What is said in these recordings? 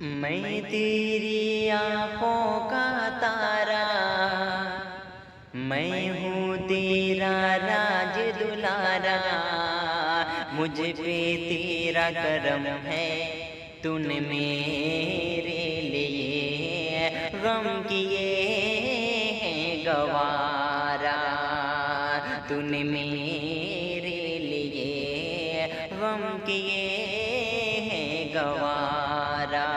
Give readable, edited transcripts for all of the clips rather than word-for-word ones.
میں تیری آنکھوں کا تارا، میں ہوں تیرا راج دلارا، مجھ پہ تیرا کرم ہے، تو نے میرے لیے غم کیے ہیں گوارا، تو نے میرے لیے غم کیے ہیں گوارا،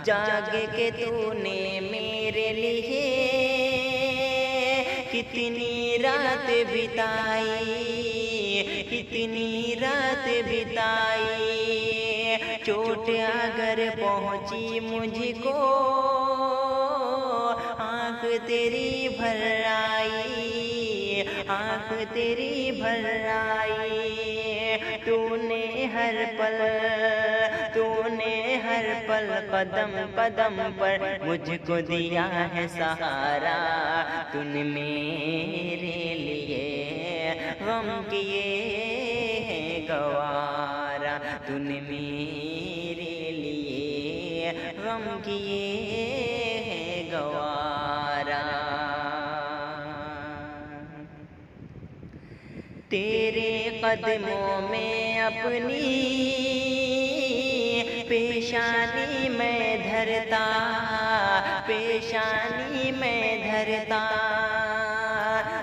جاگ کے تو نے میرے لیے کتنی رات بتائی، کتنی رات بتائی، چوٹ اگر پہنچی مجھ کو آنکھ تیری بھر آئی، آنکھ تیری بھر آئی، تو نے ہر پل، تو نے ہر پل قدم قدم پر مجھ کو دیا ہے سہارا، تو نے میرے لیے غم کیے ہیں گوارا، تو نے میرے لیے غم کیے ہیں گوارا، تیرے قدموں میں اپنی پیشانی میں دھرتا، پیشانی میں دھرتا،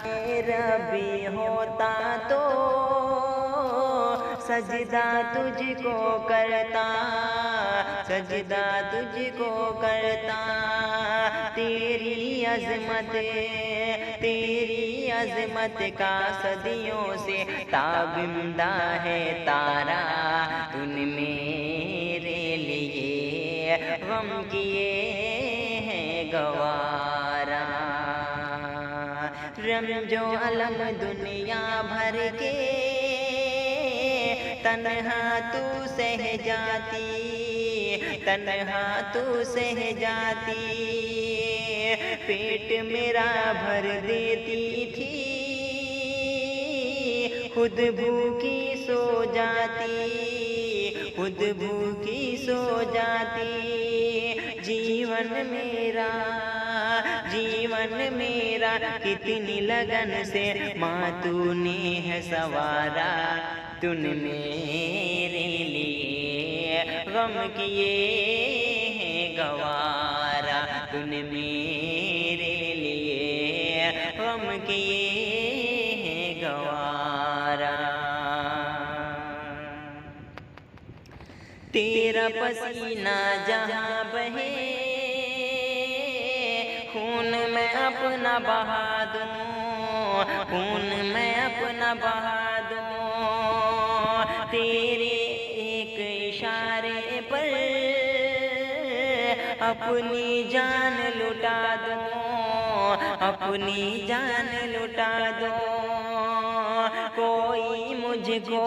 میرا بھی ہوتا تو سجدہ تجھ کو کرتا، سجدہ تجھ کو کرتا، تیری عظمت، تیری عظمت کا صدیوں سے تابندہ ہے تارا، تو نے میرے لیے غم کیے ہیں گوارا، رنج و الم دنیا بھر کے تنہا تو سہ جاتی، تنہا تو سہ جاتی، پیٹ میرا بھر دیتی تھی، خود بھوکی سو جاتی، خود بھوکی سو جاتی، جیون میرا، جیون میرا کتنی لگن سے ماں تو نے ہے سنوارا، تو نے میرے لیے غم کیے ہیں گوارا، تو نے میرے لیے غم کیے ہیں گوارا، تیرا پسینہ جہاں بہے خون میں اپنا بہا دوں، خون میں اپنا بہا دوں، تیرے ایک اشارے پر اپنی جان لٹا دوں، اپنی جان لٹا دوں، کوئی مجھ کو،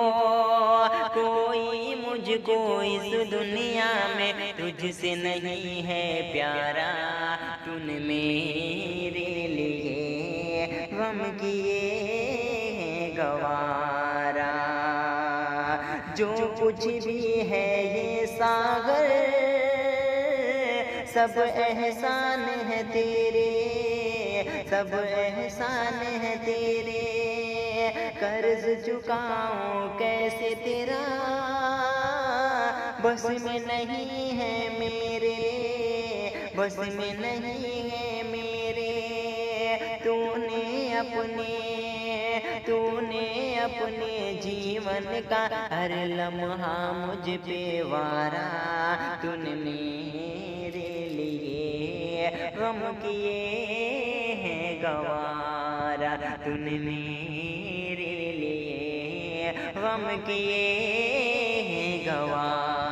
کوئی مجھ کو اس دنیا میں تجھ سے نہیں ہے پیارا، تو نے میرے لیے غم کیے ہیں گوارا، جو کچھ بھی ہے یہ ساغر سب احسان ہے تیرے، سب احسان ہے تیرے، قرض چکاؤں کیسے تیرا بس میں نہیں ہے میرے، بس میں نہیں ہے میرے، تو نے اپنے، تو نے اپنے جیون کا ہر لمحہ مجھ پہ وارا، تو نے میرے لیے غم کیے ہیں گوارا، تو نے میرے لیے غم کیے ہیں گوارا۔